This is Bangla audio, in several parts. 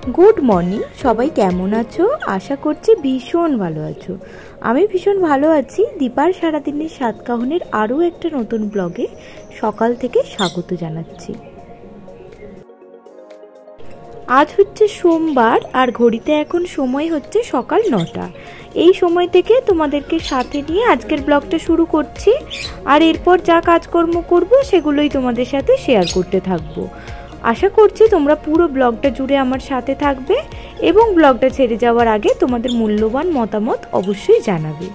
গুড মর্নিং, সবাই কেমন আছো? আশা করছি ভীষণ ভালো আছো। আমি ভীষণ ভালো আছি। দীপার সারাদিনের সাতকাহনের আরও একটা নতুন ব্লগে সকাল থেকে স্বাগত জানাচ্ছি। আজ হচ্ছে সোমবার আর ঘড়িতে এখন সময় হচ্ছে সকাল 9টা। এই সময় থেকে তোমাদেরকে সাথে নিয়ে আজকের ব্লগটা শুরু করছি। আর এরপর যা কাজকর্ম করব সেগুলোই তোমাদের সাথে শেয়ার করতে থাকবো। আশা করছি তোমরা পুরো ব্লগটা জুড়ে আমার সাথে থাকবে এবং ব্লগটা ছেড়ে যাওয়ার আগে তোমাদের মূল্যবান মতামত অবশ্যই জানাবে।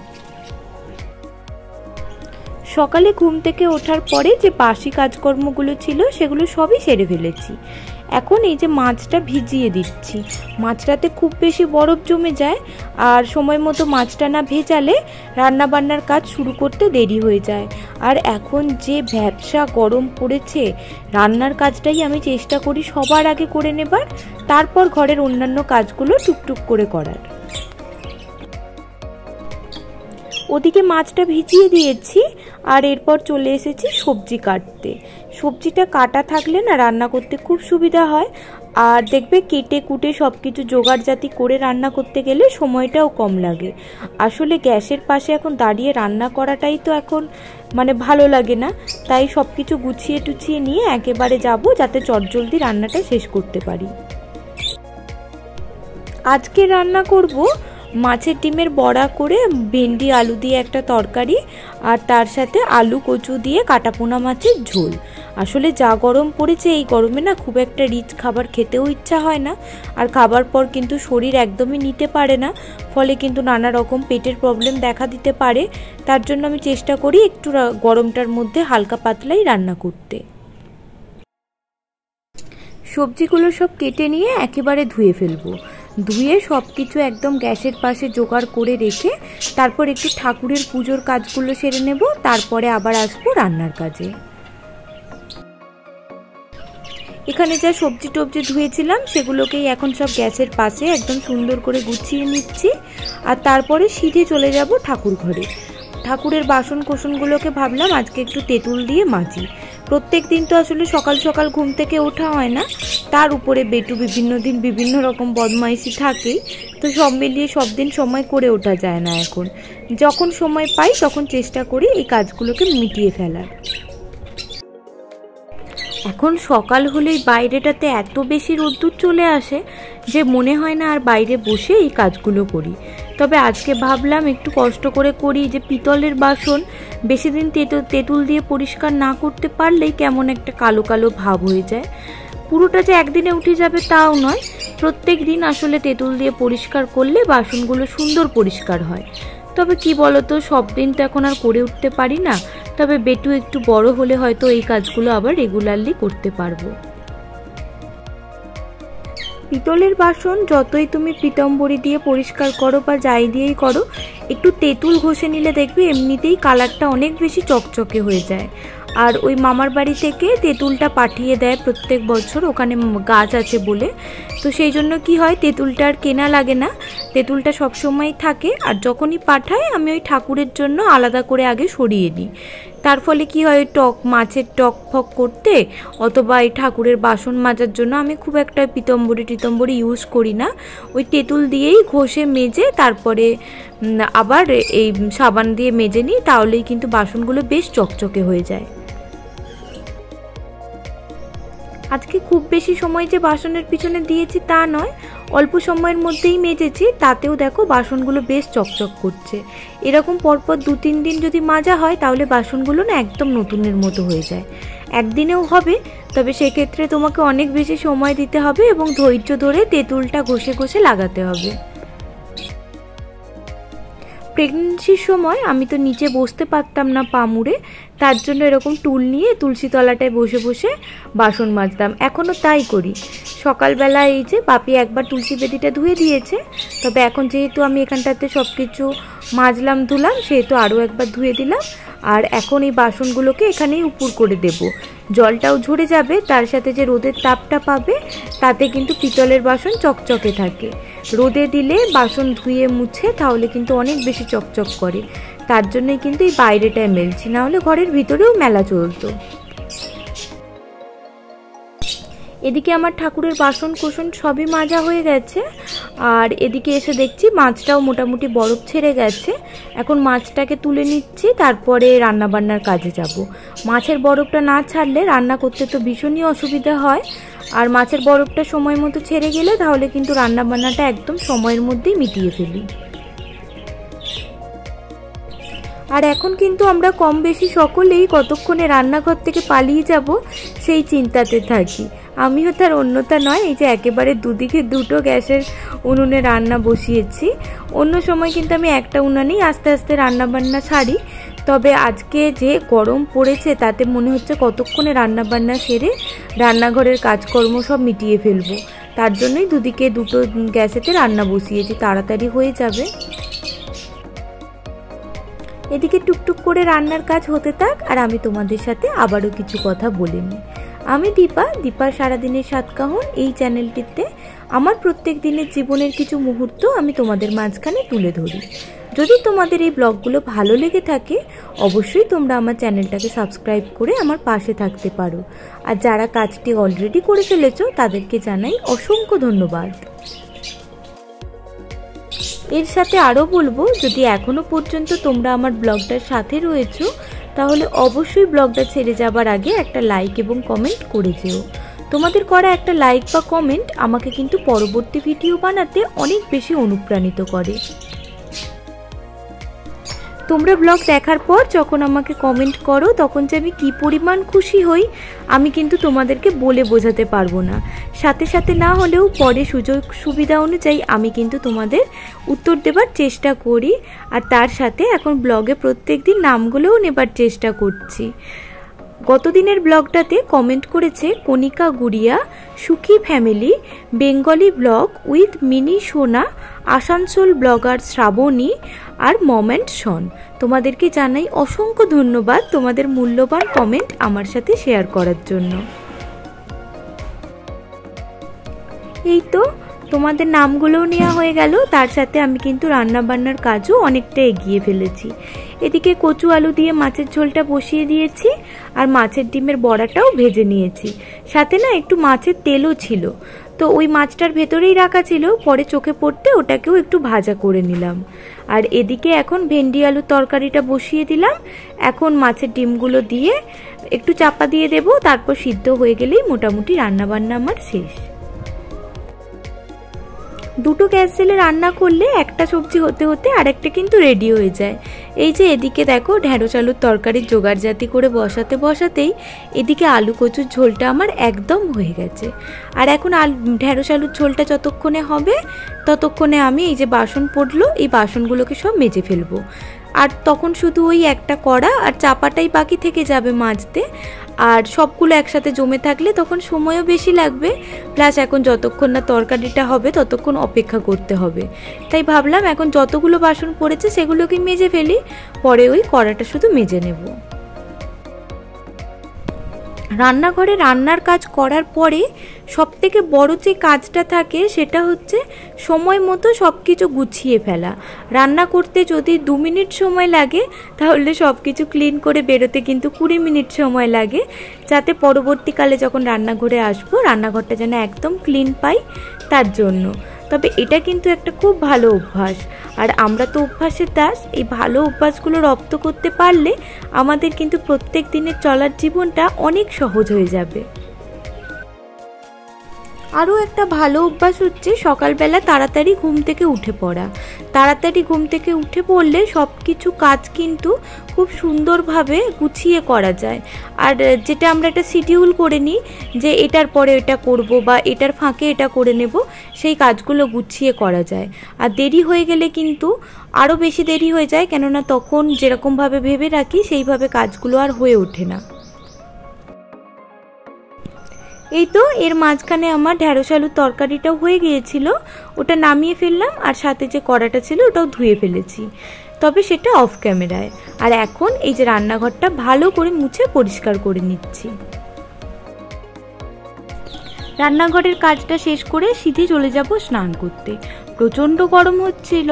সকালে ঘুম থেকে ওঠার পরে যে বাসি কাজকর্মগুলো ছিল সেগুলো সবই সেরে ফেলেছি। এখন এই যে মাছটা ভিজিয়ে দিচ্ছি। মাছটাতে খুব বেশি বরফ জমে যায় আর সময় মতো মাছটা না ভেজালে রান্নাবান্নার কাজ শুরু করতে দেরি হয়ে যায়। আর এখন যে ভ্যাপসা গরম পড়েছে, রান্নার কাজটাই আমি চেষ্টা করি সবার আগে করে নেবার, তারপর ঘরের অন্যান্য কাজগুলো টুকটুক করে করার। ওদিকে মাছটা ভিজিয়ে দিয়েছি আর এরপর চলে এসেছি সবজি কাটতে। সবজিটা কাটা থাকলে না রান্না করতে খুব সুবিধা হয়। আর দেখবে কেটে কুটে সব কিছু জোগাড়জাতি করে রান্না করতে গেলে সময়টাও কম লাগে। আসলে গ্যাসের পাশে এখন দাঁড়িয়ে রান্না করাটাই তো এখন ভালো লাগে না। তাই সব কিছু গুছিয়ে টুছিয়ে নিয়ে একেবারে যাব যাতে চটজলদি রান্নাটা শেষ করতে পারি। আজকে রান্না করব মাছের ডিমের বড়া করে ভেন্ডি আলু দিয়ে একটা তরকারি, আর তার সাথে আলু কচু দিয়ে কাটাপোনা মাছের ঝোল। আসলে যা গরম পড়েছে, এই গরমে না খুব একটা রিচ খাবার খেতেও ইচ্ছা হয় না, আর খাবার পর কিন্তু শরীর একদমই নিতে পারে না, ফলে কিন্তু নানা রকম পেটের প্রবলেম দেখা দিতে পারে। তার জন্য আমি চেষ্টা করি একটু গরমটার মধ্যে হালকা পাতলাই রান্না করতে। সবজিগুলো সব কেটে নিয়ে একেবারে ধুয়ে ফেলবো। ধুয়ে সব কিছু একদম গ্যাসের পাশে জোগাড় করে রেখে তারপর একটু ঠাকুরের পুজোর কাজগুলো সেরে নেব, তারপরে আবার আসবো রান্নার কাজে। এখানে যা সবজি টবজি ধুয়েছিলাম সেগুলোকেই এখন সব গ্যাসের পাশে একদম সুন্দর করে গুছিয়ে নিচ্ছি। আর তারপরে সিধে চলে যাব ঠাকুর ঘরে। ঠাকুরের বাসন কোসনগুলোকে ভাবলাম আজকে একটু তেঁতুল দিয়ে মাজি। প্রত্যেক দিন তো আসলে সকাল সকাল ঘুম থেকে ওঠা হয় না, তার উপরে বেটু বিভিন্ন দিন বিভিন্ন রকম বদমাইশি থাকেই, তো সব মিলিয়ে সব দিন সময় করে ওঠা যায় না। এখন যখন সময় পাই তখন চেষ্টা করি এই কাজগুলোকে মিটিয়ে ফেলার। এখন সকাল হলেই বাইরেটাতে এত বেশি রোদ্দুর চলে আসে যে মনে হয় না আর বাইরে বসে এই কাজগুলো করি। তবে আজকে ভাবলাম একটু কষ্ট করে করি। যে পিতলের বাসন বেশি দিন তেঁতুল দিয়ে পরিষ্কার না করতে পারলেই কেমন একটা কালো কালো ভাব হয়ে যায়। পুরোটা যে একদিনে উঠে যাবে তাও নয়, প্রত্যেক দিন আসলে তেঁতুল দিয়ে পরিষ্কার করলে বাসনগুলো সুন্দর পরিষ্কার হয়। তবে কি বলতো, সব দিন তো এখন আর করে উঠতে পারি না। তবে বেটু একটু বড় হলে হয়তো এই কাজগুলো আবার রেগুলারলি করতে পারবো। পিতলের বাসন যতই তুমি পিতম্বরী দিয়ে পরিষ্কার করো বা যাই দিয়েই করো, একটু তেঁতুল ঘষে নিলে দেখবে এমনিতেই কালারটা অনেক বেশি চকচকে হয়ে যায়। আর ওই মামার বাড়ি থেকে তেঁতুলটা পাঠিয়ে দেয় প্রত্যেক বছর, ওখানে গাছ আছে বলে। তো সেই জন্য কি হয়, তেঁতুলটা আর কেনা লাগে না, তেঁতুলটা সবসময় থাকে। আর যখনই পাঠায় আমি ওই ঠাকুরের জন্য আলাদা করে আগে সরিয়ে নিই। তার ফলে কি হয়, টক মাছের টক ফক করতে অথবা এই ঠাকুরের বাসন মাজার জন্য আমি খুব একটা পিতম্বরী ইউজ করি না। ওই তেঁতুল দিয়েই ঘষে মেজে তারপরে আবার এই সাবান দিয়ে মেজে নিই, তাহলেই কিন্তু বাসনগুলো বেশ চকচকে হয়ে যায়। আজকে খুব বেশি সময় যে বাসনের পিছনে দিয়েছি তা নয়, অল্প সময়ের মধ্যেই মেজেছি, তাতেও দেখো বাসনগুলো বেশ চকচক করছে। এরকম পরপর 2-3 দিন যদি মাজা হয় তাহলে বাসনগুলো না একদম নতুনের মতো হয়ে যায়। একদিনেও হবে, তবে সেক্ষেত্রে তোমাকে অনেক বেশি সময় দিতে হবে এবং ধৈর্য ধরে তেঁতুলটা ঘষে ঘষে লাগাতে হবে। প্রেগনেন্সির সময় আমি তো নিচে বসতে পারতাম না পা মুড়ে, তার জন্য এরকম টুল নিয়ে তুলসী তলাটায় বসে বসে বাসন মাজতাম। এখনও তাই করি। সকালবেলা এই যে বাপি একবার তুলসী বেদিটা ধুয়ে দিয়েছে, তবে এখন যেহেতু আমি এখানটাতে সব কিছু মাজলাম ধুলাম, সেহেতু আরও একবার ধুয়ে দিলাম। আর এখন এই বাসনগুলোকে এখানেই উপর করে দেব, জলটাও ঝরে যাবে, তার সাথে যে রোদের তাপটা পাবে তাতে কিন্তু পিতলের বাসন চকচকে থাকে। রোদে দিলে বাসন ধুয়ে মুছে তাহলে কিন্তু অনেক বেশি চকচক করে। তার জন্যই কিন্তু এই বাইরেটায় মেলছি, না হলে ঘরের ভিতরেও মেলা চলতো। এদিকে আমার ঠাকুরের বাসন কোসন সবই মাজা হয়ে গেছে। আর এদিকে এসে দেখছি মাছটাও মোটামুটি বরফ ছেড়ে গেছে। এখন মাছটাকে তুলে নিচ্ছি, তারপরে রান্নাবান্নার কাজে যাব। মাছের বরফটা না ছাড়লে রান্না করতে তো ভীষণই অসুবিধা হয়। আর মাছের বরফটা সময় মতো ছেড়ে গেলে তাহলে কিন্তু রান্নাবান্নাটা একদম সময়ের মধ্যেই মিটিয়ে ফেলি। আর এখন কিন্তু আমরা কম বেশি সকলেই কতক্ষণে রান্নাঘর থেকে পালিয়ে যাব সেই চিন্তাতে থাকি। আমিও তার অন্যতা নয়। এই যে একেবারে দুদিকে দুটো গ্যাসের উনুনে রান্না বসিয়েছি। অন্য সময় কিন্তু আমি একটা উনানেই আস্তে আস্তে রান্নাবান্না সারি, তবে আজকে যে গরম পড়েছে তাতে মনে হচ্ছে কতক্ষণে রান্নাবান্না সেরে রান্নাঘরের কাজকর্ম সব মিটিয়ে ফেলবো। তার জন্যই দুদিকে দুটো গ্যাসেতে রান্না বসিয়েছি, তাড়াতাড়ি হয়ে যাবে। এদিকে টুকটুক করে রান্নার কাজ হতে থাক, আর আমি তোমাদের সাথে আবারও কিছু কথা বলে নিই। আমি দীপার সারাদিনের সাতকাহন এই চ্যানেলটিতে আমার প্রত্যেক দিনের জীবনের কিছু মুহূর্ত আমি তোমাদের মাঝখানে তুলে ধরি। যদি তোমাদের এই ব্লগগুলো ভালো লেগে থাকে অবশ্যই তোমরা আমার চ্যানেলটাকে সাবস্ক্রাইব করে আমার পাশে থাকতে পারো। আর যারা কাজটি অলরেডি করে ফেলেছো তাদেরকে জানাই অসংখ্য ধন্যবাদ। এর সাথে আরও বলবো, যদি এখনো পর্যন্ত তোমরা আমার ব্লগটার সাথে রয়েছো তাহলে অবশ্যই ব্লগটা ছেড়ে যাবার আগে একটা লাইক এবং কমেন্ট করে যেও। তোমাদের করা একটা লাইক বা কমেন্ট আমাকে কিন্তু পরবর্তী ভিডিও বানাতে অনেক বেশি অনুপ্রাণিত করে। তোমরা ব্লগ দেখার পর যখন আমাকে কমেন্ট করো তখন যে আমি কী পরিমাণ খুশি হই আমি কিন্তু তোমাদেরকে বলে বোঝাতে পারবো না। সাথে সাথে না হলেও পরে সুযোগ সুবিধা অনুযায়ী আমি কিন্তু তোমাদের উত্তর দেবার চেষ্টা করি। আর তার সাথে এখন ব্লগে প্রত্যেক দিন নামগুলোও নেবার চেষ্টা করছি। গতদিনের ব্লগটাতে কমেন্ট করেছে কণিকা গুড়িয়া, সুখী family, Bengali blog with mini সোনা, আসানসোল ব্লগার শ্রাবণী আর মোমেন্ট শন। তোমাদেরকে জানাই অসংখ্য ধন্যবাদ তোমাদের মূল্যবান কমেন্ট আমার সাথে শেয়ার করার জন্য। এই তো তোমাদের নামগুলোও নেওয়া হয়ে গেল, তার সাথে আমি কিন্তু রান্নাবান্নার কাজও অনেকটা এগিয়ে ফেলেছি। এদিকে কচু আলু দিয়ে মাছের ঝোলটা বসিয়ে দিয়েছি, আর মাছের ডিমের বড়াটাও ভেজে নিয়েছি। সাথে না একটু মাছের তেলও ছিল, তো ওই মাছটার ভেতরেই রাখা ছিল, পরে চোখে পড়তে ওটাকেও একটু ভাজা করে নিলাম। আর এদিকে এখন ভেন্ডি আলুর তরকারিটা বসিয়ে দিলাম। এখন মাছের ডিমগুলো দিয়ে একটু চাপা দিয়ে দেব, তারপর সিদ্ধ হয়ে গেলেই মোটামুটি রান্নাবান্না আমার শেষ। দুটো গ্যাস জেলে রান্না করলে একটা সবজি হতে হতে আরেকটা কিন্তু রেডি হয়ে যায়। এই যে এদিকে দেখো ঢেঁড়স আলুর তরকারির জোগাড়জাতি করে বসাতে বসাতেই এদিকে আলু কচুর ঝোলটা আমার একদম হয়ে গেছে। আর এখন ঢেঁড়স আলুর ঝোলটা যতক্ষণে হবে ততক্ষণে আমি এই যে বাসন পড়লো এই বাসনগুলোকে সব মেজে ফেলবো। আর তখন শুধু ওই একটা কড়া আর চাপাটাই বাকি থেকে যাবে মাজতে। আর সবগুলো একসাথে জমে থাকলে তখন সময়ও বেশি লাগবে, প্লাস এখন যতক্ষণ না তরকারিটা হবে ততক্ষণ অপেক্ষা করতে হবে। তাই ভাবলাম এখন যতগুলো বাসন পড়েছে সেগুলোকে মেজে ফেলি, পরে ওই কড়াটা শুধু মেজে নেব। রান্নাঘরে রান্নার কাজ করার পরে সবথেকে বড় যে কাজটা থাকে সেটা হচ্ছে সময় মতো সব কিছু গুছিয়ে ফেলা। রান্না করতে যদি 2 মিনিট সময় লাগে তাহলে সব কিছু ক্লিন করে বেরোতে কিন্তু 20 মিনিট সময় লাগে, যাতে পরবর্তীকালে যখন রান্নাঘরে আসবো রান্নাঘরটা যেন একদম ক্লিন পাই তার জন্য। তবে এটা কিন্তু একটা খুব ভালো অভ্যাস, আর আমরা তো অভ্যাসের দাস। এই ভালো অভ্যাসগুলো রপ্ত করতে পারলে আমাদের কিন্তু প্রত্যেক দিনের চলার জীবনটা অনেক সহজ হয়ে যাবে। আরও একটা ভালো অভ্যাস হচ্ছে সকালবেলা তাড়াতাড়ি ঘুম থেকে উঠে পড়া। তাড়াতাড়ি ঘুম থেকে উঠে পড়লে সব কিছু কাজ কিন্তু খুব সুন্দরভাবে গুছিয়ে করা যায়। আর যেটা আমরা একটা শিডিউল করে নিই যে এটার পরে এটা করব বা এটার ফাঁকে এটা করে নেব, সেই কাজগুলো গুছিয়ে করা যায়। আর দেরি হয়ে গেলে কিন্তু আরও বেশি দেরি হয়ে যায়, কেননা তখন যেরকমভাবে ভেবে রাখি সেইভাবে কাজগুলো আর হয়ে ওঠে না। এই তো এর মাঝখানে আমার ঢেঁড়স আলুর তরকারিটাও হয়ে গিয়েছিল, ওটা নামিয়ে ফেললাম। আর সাথে যে কড়াটা ছিল ওটাও ধুয়ে ফেলেছি, তবে সেটা অফ ক্যামেরায়। আর এখন এই যে রান্নাঘরটা ভালো করে মুছে পরিষ্কার করে নিচ্ছি। রান্নাঘরের কাজটা শেষ করে সিধে চলে যাব স্নান করতে। প্রচণ্ড গরম হচ্ছিল,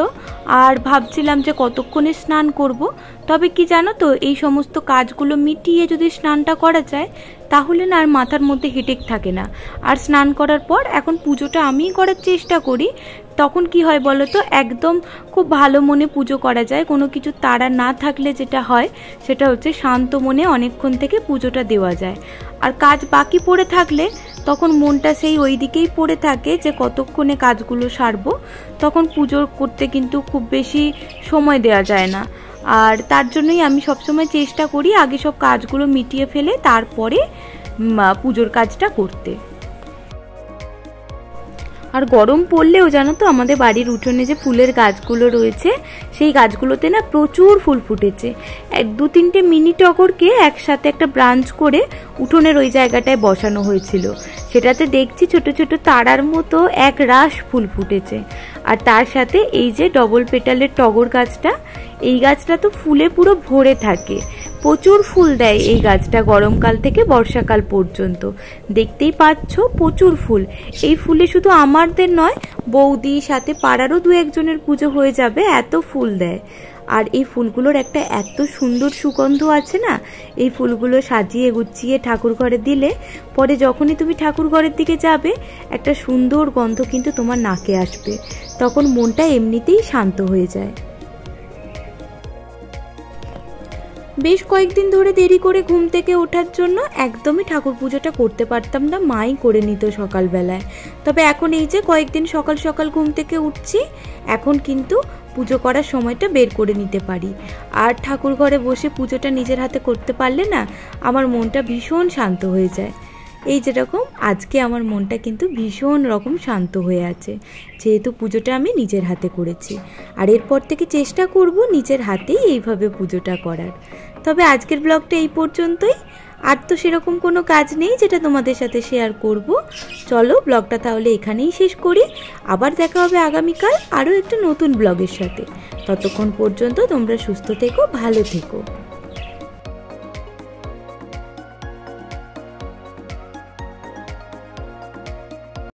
আর ভাবছিলাম যে কতক্ষণে স্নান করব। তবে কি জানো তো, এই সমস্ত কাজগুলো মিটিয়ে যদি স্নানটা করা যায় তাহলে না আর মাথার মধ্যে হেডেক থাকে না। আর স্নান করার পর এখন পুজোটা আমিই করার চেষ্টা করি। তখন কি হয় বলো তো, একদম খুব ভালো মনে পুজো করা যায়। কোনো কিছু তাড়া না থাকলে যেটা হয় সেটা হচ্ছে শান্ত মনে অনেকক্ষণ থেকে পুজোটা দেওয়া যায়। আর কাজ বাকি পড়ে থাকলে তখন মনটা সেই ওই দিকেই পড়ে থাকে যে কতক্ষণে কাজগুলো সারবো। তখন পুজো করতে কিন্তু খুব বেশি সময় দেওয়া যায় না। আর তার জন্যই আমি সবসময় চেষ্টা করি আগে সব কাজগুলো মিটিয়ে ফেলে তারপরে পুজোর কাজটা করতে। আর গরম পড়লেও জানো তো, আমাদের বাড়ির উঠোনে যে ফুলের গাছগুলো রয়েছে সেই গাছগুলোতে না প্রচুর ফুল ফুটেছে। 2-3টে মিনি টগরকে একসাথে একটা ব্রাঞ্চ করে উঠোনের ওই জায়গাটায় বসানো হয়েছিল। সেটাতে দেখছি ছোট ছোট তারার মতো এক রাশ ফুল ফুটেছে। আর তার সাথে এই যে ডবল পেটালের টগর গাছটা, এই গাছটা তো ফুলে পুরো ভরে থাকে। প্রচুর ফুল দেয় এই গাছটা গরমকাল থেকে বর্ষাকাল পর্যন্ত। দেখতেই পাচ্ছ প্রচুর ফুল। এই ফুলে শুধু আমাদের নয়, বৌদি সাথে পাড়ারও 2-1জনের পুজো হয়ে যাবে, এত ফুল দেয়। আর এই ফুলগুলোর একটা এত সুন্দর সুগন্ধ আছে না, এই ফুলগুলো সাজিয়ে গুছিয়ে ঠাকুর ঘরে দিলে পরে যখনই তুমি ঠাকুর ঘরের দিকে যাবে একটা সুন্দর গন্ধ কিন্তু তোমার নাকে আসবে। তখন মনটা এমনিতেই শান্ত হয়ে যায়। বেশ কয়েকদিন ধরে দেরি করে ঘুম থেকে ওঠার জন্য একদমই ঠাকুর পুজোটা করতে পারতাম না, মাই করে নিত সকালবেলায়। তবে এখন এই যে কয়েকদিন সকাল সকাল ঘুম থেকে উঠছি, এখন কিন্তু পুজো করার সময়টা বের করে নিতে পারি। আর ঠাকুর ঘরে বসে পুজোটা নিজের হাতে করতে পারলে না আমার মনটা ভীষণ শান্ত হয়ে যায়। এই যেরকম আজকে আমার মনটা কিন্তু ভীষণ রকম শান্ত হয়ে আছে, যেহেতু পুজোটা আমি নিজের হাতে করেছি। আর এরপর থেকে চেষ্টা করব নিজের হাতেই এইভাবে পুজোটা করার। তবে আজকের ব্লগটা এই পর্যন্তই। আর তো সেরকম কোনো কাজ নেই যেটা তোমাদের সাথে শেয়ার করব। চলো ব্লগটা তাহলে এখানেই শেষ করি। আবার দেখা হবে আগামীকাল আরও একটা নতুন ব্লগের সাথে। ততক্ষণ পর্যন্ত তোমরা সুস্থ থেকো, ভালো থেকো।